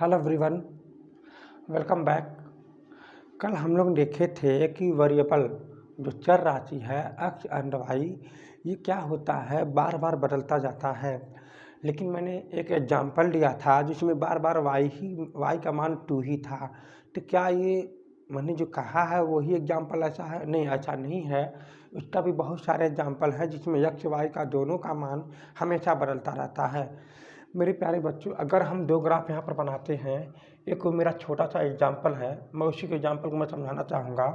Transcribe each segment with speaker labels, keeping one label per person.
Speaker 1: Hello everyone, welcome back. कल हम लोग देखे थे कि वेरिएबल जो चर राशि है एक्स एंड वाई, ये क्या होता है, बार बार बदलता जाता है। लेकिन मैंने एक एग्जांपल दिया था जिसमें बार बार वाई का मान 2 ही था। तो क्या ये मैंने जो कहा है वही एग्जांपल ऐसा है? नहीं, ऐसा नहीं है। उसका भी बहुत सारे एग्जांपल हैं जिसमें एक्स वाई का दोनों का मान हमेशा बदलता रहता है। मेरे प्यारे बच्चों, अगर हम दो ग्राफ यहाँ पर बनाते हैं, एक मेरा छोटा सा एग्जाम्पल है, मैं उसी के एग्जाम्पल को मैं समझाना चाहूँगा।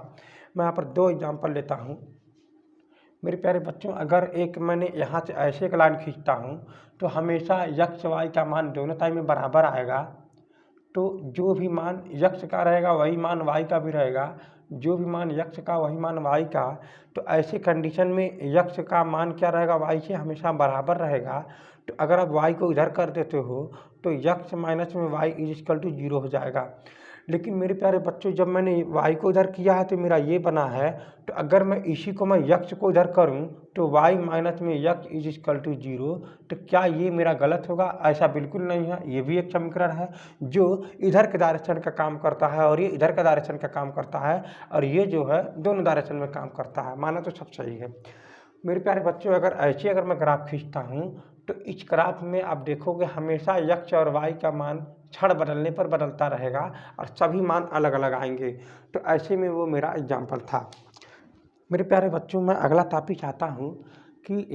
Speaker 1: मैं यहाँ पर 2 एग्जाम्पल लेता हूँ। मेरे प्यारे बच्चों, अगर एक मैंने यहाँ से ऐसे एक लाइन खींचता हूँ तो हमेशा यक्स वाई का मान दोनों टाइम में बराबर आएगा। तो जो भी मान यक्स का रहेगा वही मान वाई का भी रहेगा, जो भी मान यक्स का वही मान वाई का। तो ऐसे कंडीशन में यक्स का मान क्या रहेगा, वाई से हमेशा बराबर रहेगा। तो अगर आप वाई को इधर कर देते हो तो यक्स माइनस में वाई इज इक्वल टू 0 हो जाएगा। लेकिन मेरे प्यारे बच्चों, जब मैंने वाई को इधर किया है तो मेरा ये बना है। तो अगर मैं इसी को मैं यक्स को इधर करूं तो वाई माइनस में यक्स इज इक्वल टू 0। तो क्या ये मेरा गलत होगा? ऐसा बिल्कुल नहीं है। ये भी एक समीकरण है जो इधर के डायरेक्शन का काम करता है और ये इधर का डायरेक्शन का काम करता है, और ये जो है दोनों डायरेक्शन में काम करता है। माना तो सब सही है। मेरे प्यारे बच्चों, अगर मैं ग्राफ खींचता हूँ तो इस ग्राफ में आप देखोगे हमेशा यक्स और वाई का मान क्षण बदलने पर बदलता रहेगा और सभी मान अलग अलग आएंगे। तो ऐसे में वो मेरा एग्जाम्पल था। मेरे प्यारे बच्चों, मैं अगला टॉपिक चाहता हूँ कि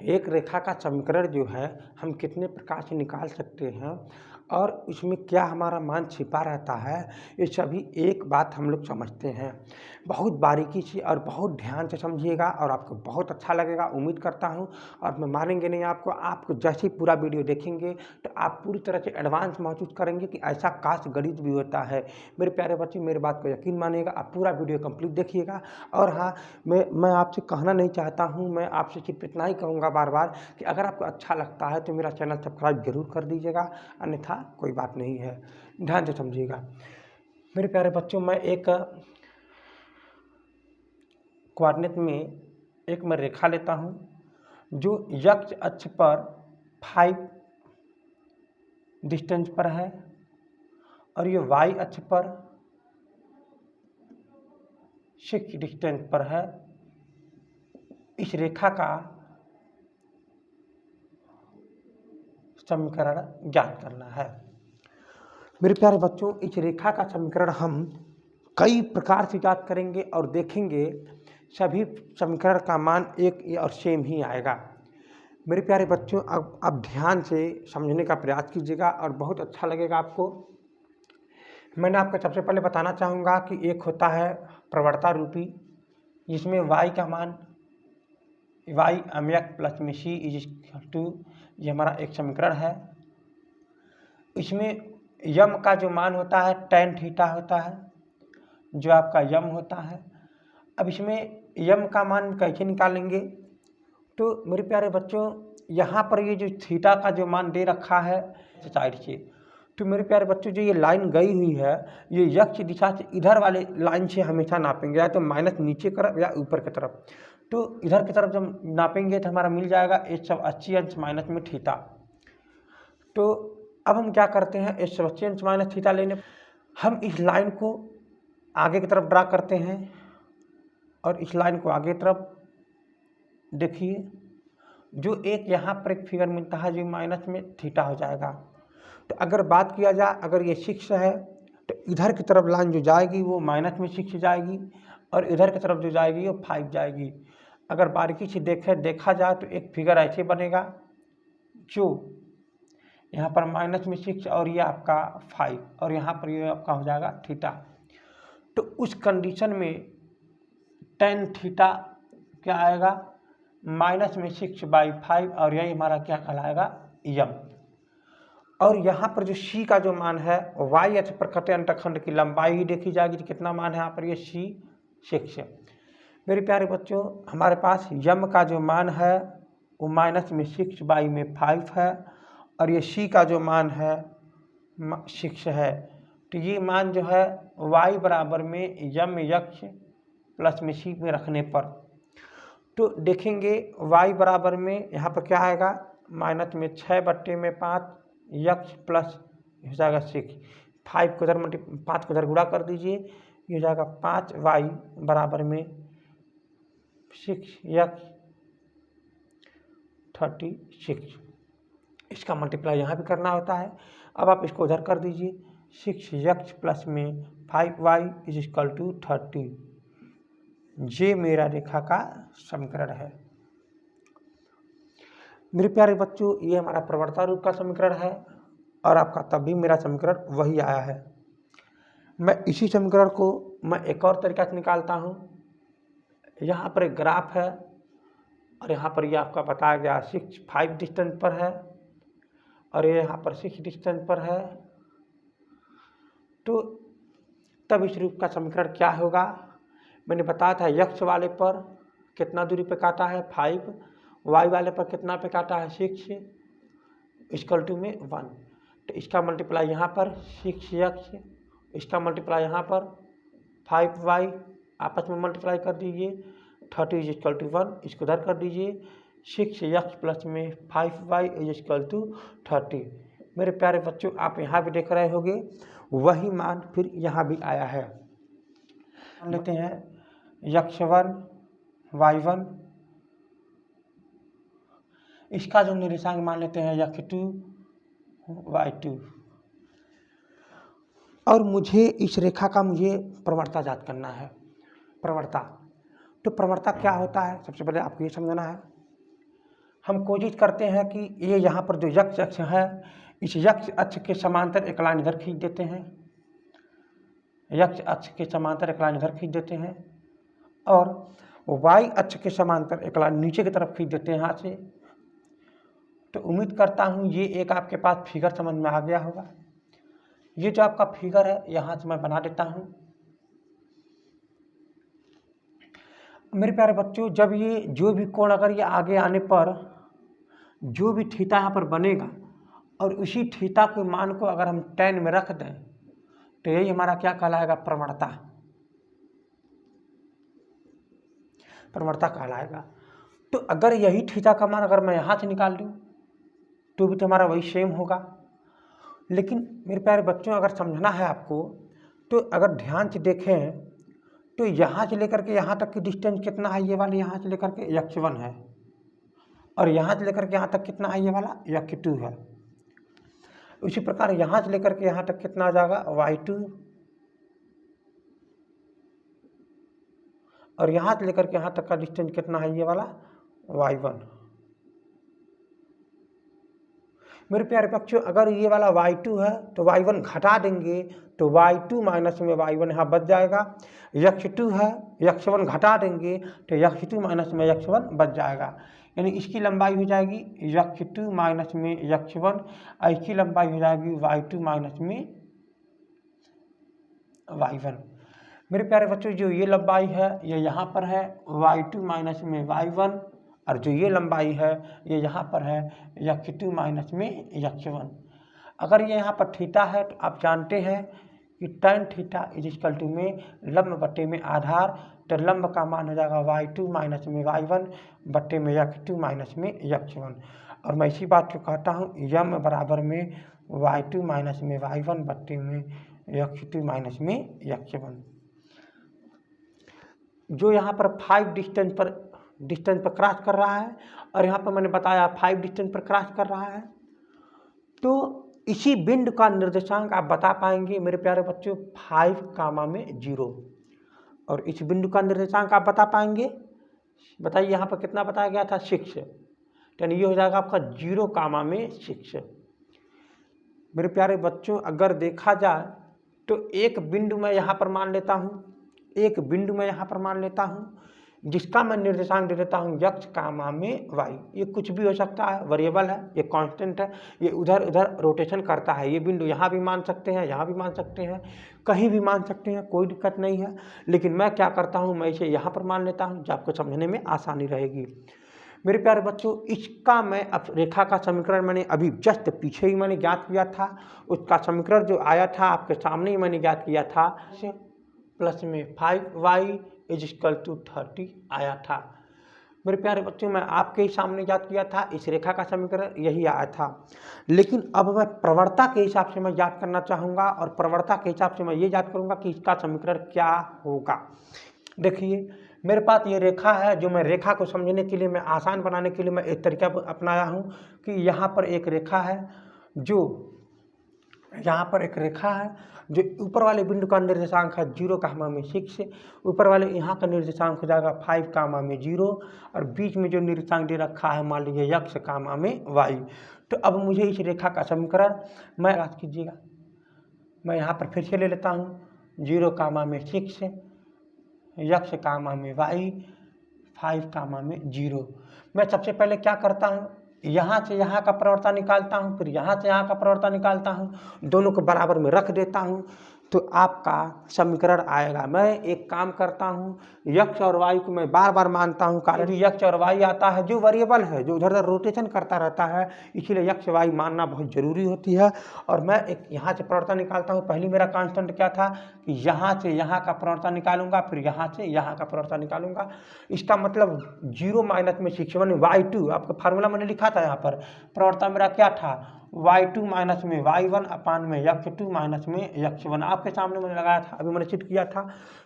Speaker 1: एक रेखा का समीकरण जो है हम कितने प्रकार से निकाल सकते हैं और उसमें क्या हमारा मान छिपा रहता है, ये सभी एक बात हम लोग समझते हैं। बहुत बारीकी से और बहुत ध्यान से समझिएगा और आपको बहुत अच्छा लगेगा, उम्मीद करता हूँ। और मैं मानेंगे नहीं, आपको जैसे ही पूरा वीडियो देखेंगे तो आप पूरी तरह से एडवांस महसूस करेंगे कि ऐसा काश गणित भी होता है। मेरे प्यारे बच्चे, मेरे बात को यकीन मानिएगा, आप पूरा वीडियो कंप्लीट देखिएगा। और हाँ, मैं आपसे कहना नहीं चाहता हूँ, मैं आपसे सिर्फ इतना ही कहूँगा बार बार कि अगर आपको अच्छा लगता है तो मेरा चैनल सब्सक्राइब जरूर कर दीजिएगा, अन्यथा कोई बात नहीं है। ध्यान से समझिएगा मेरे प्यारे बच्चों। मैं एक कोऑर्डिनेट में एक मैं रेखा लेता हूँ जो एक्स अक्ष पर 5 डिस्टेंस पर है और ये वाई अक्ष पर 6 डिस्टेंस पर है। इस रेखा का समीकरण ज्ञात करना है। मेरे प्यारे बच्चों, इस रेखा का समीकरण हम कई प्रकार से ज्ञात करेंगे और देखेंगे सभी समीकरण का मान एक और सेम ही आएगा। मेरे प्यारे बच्चों, अब आप ध्यान से समझने का प्रयास कीजिएगा और बहुत अच्छा लगेगा आपको। मैंने आपको सबसे पहले बताना चाहूँगा कि एक होता है प्रवणता रूपी, जिसमें y का मान y mx प्लस में c इज इक्वल टू, ये हमारा एक समीकरण है। इसमें यम का जो मान होता है tan थीटा होता है, जो आपका यम होता है। अब इसमें यम का मान कैसे निकालेंगे? तो मेरे प्यारे बच्चों, यहाँ पर ये जो थीटा का जो मान दे रखा है साइड से, तो मेरे प्यारे बच्चों जो ये लाइन गई हुई है, ये यक्ष दिशा से इधर वाले लाइन से हमेशा नापेंगे, या तो माइनस नीचे की तरफ या ऊपर की तरफ। तो इधर की तरफ जब नापेंगे तो हमारा मिल जाएगा 180 अंश माइनस में थीटा। तो अब हम क्या करते हैं, 180 अंश माइनस थीटा लेने हम इस लाइन को आगे की तरफ ड्रा करते हैं और इस लाइन को आगे तरफ देखिए, जो एक यहाँ पर एक फिगर मिलता है जो माइनस में थीटा हो जाएगा। तो अगर बात किया जाए, अगर ये 6 है तो इधर की तरफ लाइन जो जाएगी वो माइनस में 6 जाएगी और इधर की तरफ जो जाएगी वो 5 जाएगी। अगर बारीकी से देखा जाए तो एक फिगर ऐसे बनेगा, जो यहाँ पर माइनस में 6 और ये आपका 5 और यहाँ पर ये आपका हो जाएगा थीटा। तो उस कंडीशन में tan थीटा क्या आएगा, माइनस में 6/5, और यही हमारा क्या कहलाएगा, यम। और यहाँ पर जो c का जो मान है, y अक्ष पर कटे अंतखंड की लंबाई ही देखी जाएगी तो कितना मान है यहाँ पर, ये c 6 है। मेरे प्यारे बच्चों, हमारे पास यम का जो मान है वो माइनस में 6/5 है और ये c का जो मान है 6 है। तो ये मान जो है y बराबर में यम यक्ष प्लस में c में रखने पर, तो देखेंगे y बराबर में यहाँ पर क्या आएगा, माइनस में 6/5 यक्ष प्लस हो जाएगा 6। 5 को उधर 5 को उधर गुणा कर दीजिए, ये हो जाएगा 5y बराबर में 6x 36। इसका मल्टीप्लाई यहाँ भी करना होता है। अब आप इसको उधर कर दीजिए, 6x प्लस में 5y इज इक्वल टू 30। ये मेरा रेखा का समीकरण है। मेरे प्यारे बच्चों, ये हमारा प्रवणता रूप का समीकरण है और आपका तब भी मेरा समीकरण वही आया है। मैं इसी समीकरण को मैं एक और तरीका से निकालता हूँ। यहाँ पर एक ग्राफ है और यहाँ पर ये आपका बताया गया 5 डिस्टेंस पर है और ये यहाँ पर 6 डिस्टेंस पर है। तो तब इस रूप का समीकरण क्या होगा? मैंने बताया था x वाले पर कितना दूरी पे काटा है 5, y वाले पर कितना पे काटा है 6, इक्वल टू में 1। तो इसका मल्टीप्लाई यहाँ पर 6x, इसका मल्टीप्लाई यहाँ पर 5y, आपस में मल्टीप्लाई कर दीजिए, 30 इज इक्वल टू 1, इसको उधर कर दीजिए, 6x प्लस में 5y इज इक्वल टू 30। मेरे प्यारे बच्चों, आप यहाँ भी देख रहे होंगे वही मान फिर यहाँ भी आया है। मान लेते हैं x1 y1, इसका जो निर्देशांक मान लेते हैं x2 y2, और मुझे इस रेखा का प्रवणता ज्ञात करना है। प्रवणता, तो प्रवणता क्या होता है सबसे पहले आपको ये समझना है। हम कोशिश करते हैं कि ये यहाँ पर जो x अक्ष है, इस x अक्ष के समांतर एक लाइन इधर खींच देते हैं, x अक्ष के समांतर एक लाइन इधर खींच देते हैं और y अक्ष के समांतर एक लाइन नीचे की तरफ खींच देते हैं यहाँ से। तो उम्मीद करता हूँ ये एक आपके पास फिगर समझ में आ गया होगा। ये जो आपका फिगर है यहाँ से मैं बना देता हूँ। मेरे प्यारे बच्चों, जब ये जो भी कोण अगर ये आगे आने पर जो भी थीटा यहाँ पर बनेगा और उसी थीटा के मान को अगर हम tan में रख दें तो यही हमारा क्या कहलाएगा? प्रवणता। प्रवणता कहलाएगा। तो अगर यही थीटा का मान अगर मैं यहाँ से निकाल दूँ तो भी तो हमारा वही सेम होगा। लेकिन मेरे प्यारे बच्चों, अगर समझना है आपको तो अगर ध्यान से देखें तो यहाँ से लेकर के यहाँ तक की डिस्टेंस कितना है? ये वाला यहाँ से लेकर के x1 है और यहाँ से लेकर के यहाँ तक कितना है? ये वाला x2 है। उसी प्रकार यहाँ से लेकर के यहाँ तक कितना आ जाएगा? y2, और यहाँ से लेकर के यहाँ तक का डिस्टेंस कितना है? ये वाला y1। मेरे प्यारे बच्चों, अगर ये वाला y2 है तो y1 घटा देंगे तो y2 माइनस में y1 यहाँ बच जाएगा। x2 है, x1 घटा देंगे तो x2 माइनस में x1 बच जाएगा। यानी इसकी लंबाई हो जाएगी x2 माइनस में x1 और इसकी लंबाई हो जाएगी y2 माइनस में y1। मेरे प्यारे बच्चों, जो ये लंबाई है ये यहाँ पर है y2 माइनस में y1, और जो ये लंबाई है ये यहाँ पर है x2 माइनस में x1। अगर ये यहाँ पर थीटा है तो आप जानते हैं कि tan theta is equal to में लंब बट्टे में आधार, तो लंब का मान हो जाएगा y2 माइनस में y1 बट्टे में x2 माइनस में x1। और मैं इसी बात को कहता हूँ यम बराबर में y2 माइनस में y1 बट्टे में x2 माइनस में x1। जो यहाँ पर 5 डिस्टेंस पर क्रॉस कर रहा है और यहाँ पर मैंने बताया 5 डिस्टेंस पर क्रॉस कर रहा है, तो इसी बिंदु का निर्देशांक आप बता पाएंगे मेरे प्यारे बच्चों 5,0। और इस बिंदु का निर्देशांक आप बता पाएंगे, बताइए यहाँ पर कितना बताया गया था? 6। यानी ये हो जाएगा आपका 0,6। मेरे प्यारे बच्चों, अगर देखा जाए तो एक बिंदु मैं यहाँ पर मान लेता हूँ, जिसका मैं निर्देशांक दे देता हूँ x, में y। ये कुछ भी हो सकता है, वेरिएबल है, ये कांस्टेंट है, ये उधर उधर रोटेशन करता है। ये बिंदु यहाँ भी मान सकते हैं, यहाँ भी मान सकते हैं, कहीं भी मान सकते हैं, कोई दिक्कत नहीं है। लेकिन मैं क्या करता हूँ, मैं इसे यहाँ पर मान लेता हूँ, जो आपको समझने में आसानी रहेगी। मेरे प्यारे बच्चों, इसका मैं अब रेखा का समीकरण मैंने अभी जस्ट पीछे ही मैंने ज्ञात किया था। उसका समीकरण जो आया था आपके सामने ही मैंने ज्ञात किया था, प्लस में 5y इज इक्वल टू 30 आया था। मेरे प्यारे बच्चों, मैं आपके ही सामने याद किया था, इस रेखा का समीकरण यही आया था। लेकिन अब मैं प्रवणता के हिसाब से मैं याद करना चाहूँगा और प्रवणता के हिसाब से मैं ये याद करूँगा कि इसका समीकरण क्या होगा। देखिए, मेरे पास ये रेखा है, जो मैं रेखा को समझने के लिए, मैं आसान बनाने के लिए मैं एक तरीका अपनाया हूँ कि यहाँ पर एक रेखा है, जो यहाँ पर एक रेखा है, जो ऊपर वाले बिंदु का निर्देशांक है 0,6, ऊपर वाले यहाँ का निर्देशांक हो जाएगा 5,0, और बीच में जो निर्देशांक दे रखा है मान लीजिए x, y। तो अब मुझे इस रेखा का समीकरण, मैं याद कीजिएगा, मैं यहाँ पर फिर से ले लेता हूँ 0,6, x, y, 5,0। मैं सबसे पहले क्या करता हूँ, यहाँ से यहाँ का प्रवणता निकालता हूँ, फिर यहाँ से यहाँ का प्रवणता निकालता हूँ, दोनों को बराबर में रख देता हूँ, तो आपका समीकरण आएगा। मैं एक काम करता हूँ, x और y को मैं बार बार मानता हूँ, कारण x और y आता है जो वेरिएबल है, जो उधर उधर रोटेशन करता रहता है, इसीलिए x y मानना बहुत ज़रूरी होती है। और मैं एक यहाँ से प्रवणता निकालता हूँ। पहले मेरा कांस्टेंट क्या था कि यहाँ से यहाँ का प्रवणता निकालूंगा, फिर यहाँ से यहाँ का प्रवणता निकालूंगा। इसका मतलब 0 माइनस में 6 y2, आपका फार्मूला मैंने लिखा था यहाँ पर, प्रवणता मेरा क्या था y2 माइनस में y1 अपान में x2 माइनस में x1, आपके सामने मैंने लगाया था, अभी मैंने चिट किया था।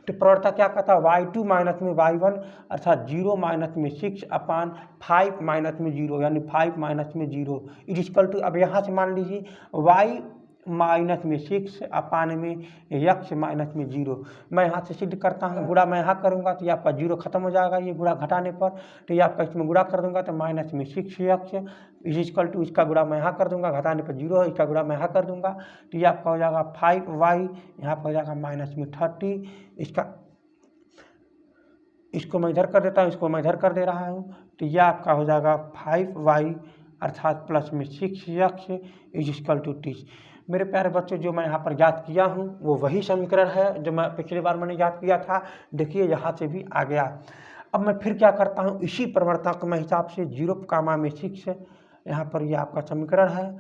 Speaker 1: तो प्रवणता क्या कहता है y2 माइनस में y1 अर्थात 0 माइनस में 6 अपान 5 माइनस में 0, यानी 5 माइनस में 0 इज इक्वल टू, अब यहाँ से मान लीजिए y माइनस में 6 अपान में x माइनस में 0। मैं यहाँ से सिद्ध करता हूँ, गुणा मैं यहाँ करूँगा तो ये आपका 0 खत्म हो जाएगा, ये गुणा घटाने पर, तो ये आपका इसमें गुणा कर दूंगा तो माइनस में 6x इज इक्वल टू, इसका गुणा मैं यहाँ कर दूंगा, घटाने पर 0 है, इसका गुणा मैं यहाँ कर दूंगा, तो ये आपका हो जाएगा 5y, यहाँ पर हो जाएगा माइनस में 30, इसको मैं इधर कर देता हूँ, इसको मैं इधर कर दे रहा हूँ, तो यह आपका हो जाएगा 5y अर्थात प्लस में 6x इज इक्वल टू 30। मेरे प्यारे बच्चों, जो मैं यहाँ पर याद किया हूँ वो वही समीकरण है जो मैं पिछली बार मैंने याद किया था। देखिए यहाँ से भी आ गया। अब मैं फिर क्या करता हूँ, इसी प्रवणता के मैं हिसाब से 0,6, यहाँ पर ये आपका समीकरण है,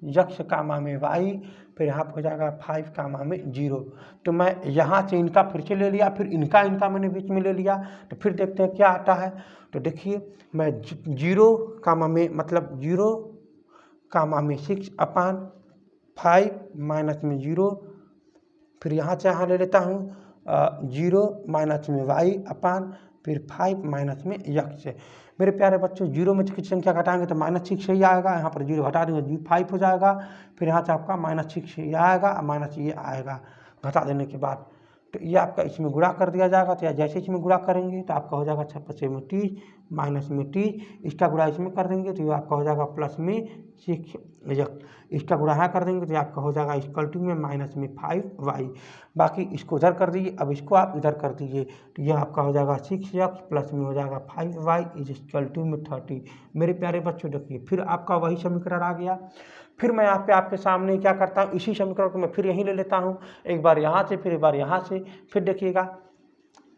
Speaker 1: x, y, फिर यहाँ पर हो जाएगा 5,0। तो मैं यहाँ से इनका फिर से ले लिया, फिर इनका मैंने बीच में ले लिया, तो फिर देखते हैं क्या आता है। तो देखिए, मैं 0,6 अपान 5 माइनस में 0, फिर यहाँ से यहाँ ले लेता हूँ 0 माइनस में y अपान फिर 5 माइनस में x। मेरे प्यारे बच्चों, 0 में किसी संख्या घटाएंगे तो -6 ही आएगा, यहाँ पर 0 घटा देंगे 5 हो जाएगा, फिर यहाँ से आपका -6 ये आएगा और माइनस ये आएगा घटा देने के बाद, तो ये आपका इसमें गुणा कर दिया जाएगा। तो जैसे इसमें गुणा करेंगे तो आपका हो जाएगा 6 में 30 माइनस में 30, इसका गुणा इसमें कर देंगे तो ये आपका हो जाएगा प्लस में 6x, इसका गुणा यहाँ कर देंगे तो ये आपका हो जाएगा इक्वल टू में माइनस में 5y। बाकी इसको उधर कर दीजिए, अब इसको आप इधर कर दीजिए, तो यह आपका हो जाएगा 6x प्लस में हो जाएगा 5y इज इक्वल टू में 30। मेरे प्यारे बच्चों, देखिए फिर आपका वही समीकरण आ गया। फिर मैं यहाँ पे आपके सामने क्या करता हूँ, इसी समीकरण को मैं फिर यहीं ले लेता हूँ, एक बार यहाँ से फिर एक बार यहाँ से, फिर देखिएगा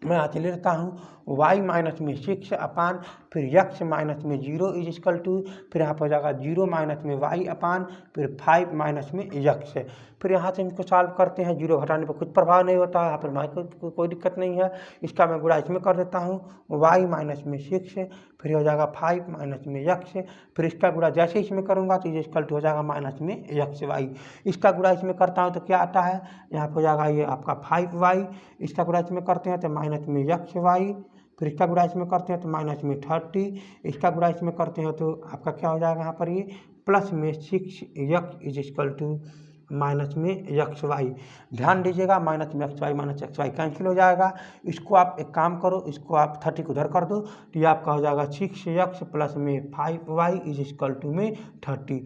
Speaker 1: मैं यहाँ से ले लेता हूँ y माइनस में 6 अपान फिर x माइनस में 0 इज इक्वल टू, फिर यहाँ पर हो जाएगा 0 माइनस में y अपान फिर 5 माइनस में x। फिर यहाँ से इनको सॉल्व करते हैं, 0 घटाने पर कुछ प्रभाव नहीं होता है, यहाँ पर कोई दिक्कत नहीं है। इसका मैं गुणा इसमें कर देता हूँ, y माइनस में 6 फिर हो जाएगा 5 माइनस में x, फिर इसका गुणा जैसे इसमें करूँगा तो इज इक्वल टू हो जाएगा माइनस में xy। इसका गुणा इसमें करता हूँ तो क्या आता है, यहाँ पर हो जाएगा ये आपका 5y, इसका गुणा इसमें करते हैं तो माइनस में xy, फिर इसका गुणा इसमें करते हैं तो माइनस में 30, इसका गुणा इसमें करते हैं तो आपका क्या हो जाएगा यहाँ पर ये प्लस में 6x is equal to minus में xy। ध्यान दीजिएगा, माइनस में xy कैंसिल हो जाएगा। इसको आप एक काम करो, इसको आप 30 को उधर कर दो तो ये आपका हो जाएगा 6x प्लस में 5y इज इक्वल टू में 30।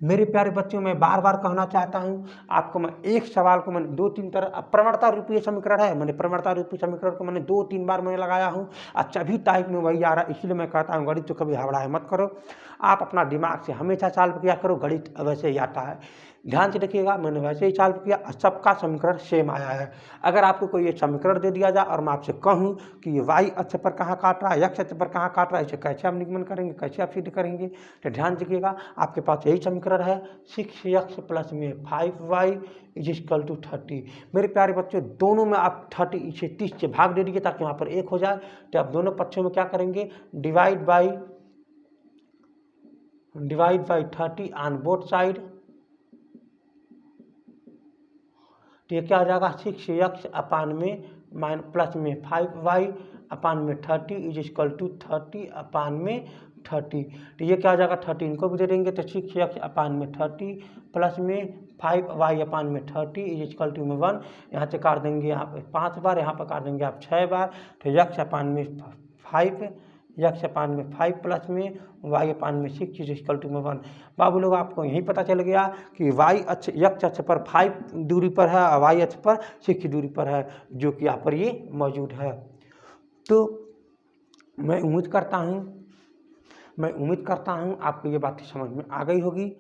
Speaker 1: मेरे प्यारे बच्चों, मैं बार बार कहना चाहता हूँ आपको, मैं एक सवाल को मैंने 2-3 तरह, प्रवणता रूपी समीकरण है, मैंने प्रवणता रूपी समीकरण को मैंने 2-3 बार मैंने लगाया हूँ, अच्छा भी टाइप में वही आ रहा है, इसलिए मैं कहता हूँ गणित तो कभी हबड़ाए मत करो, आप अपना दिमाग से हमेशा सॉल्व किया करो, गणित वैसे ही आता है। ध्यान से देखिएगा, मैंने वैसे ही सॉल्व किया, सबका समीकरण सेम आया है। अगर आपको कोई ये समीकरण दे दिया जाए और मैं आपसे कहूँ कि ये वाई अक्ष पर कहाँ काट रहा है, एक्स अक्ष पर कहाँ काट रहा है, इसे कैसे आप निगमन करेंगे, कैसे आप सिद्ध करेंगे? तो ध्यान दीजिएगा, आपके पास यही समीकरण है 6x प्लस में 5y इज इक्वल टू 30। मेरे प्यारे बच्चों, दोनों में आप 30 इसे 30 से भाग दे दीजिए ताकि वहाँ पर 1 हो जाए। तो आप दोनों पक्षों में क्या करेंगे, divide by 30 on both side. तो ये क्या हो जाएगा, 6x अपान में प्लस में 5y अपान में 30 इज इक्वल टू 30 अपान में 30। तो ये क्या हो जाएगा, 30 इनको भी दे देंगे तो 6x अपान में 30 प्लस में 5y अपान में 30 इज इक्वल टू में 1। यहाँ से काट देंगे यहाँ पे 5 बार, यहाँ पर काट देंगे आप 6 बार। तो x अपान में 5, x अपान में 5 प्लस में y अपान में 6 इज इक्वल टू में 1। बाबू लोग, आपको यही पता चल गया कि y अक्ष x अक्ष पर 5 दूरी पर है और y अक्ष पर 6 की दूरी पर है, जो कि यहाँ पर ये मौजूद है। तो मैं उम्मीद करता हूँ आपको ये बातें समझ में आ गई होगी।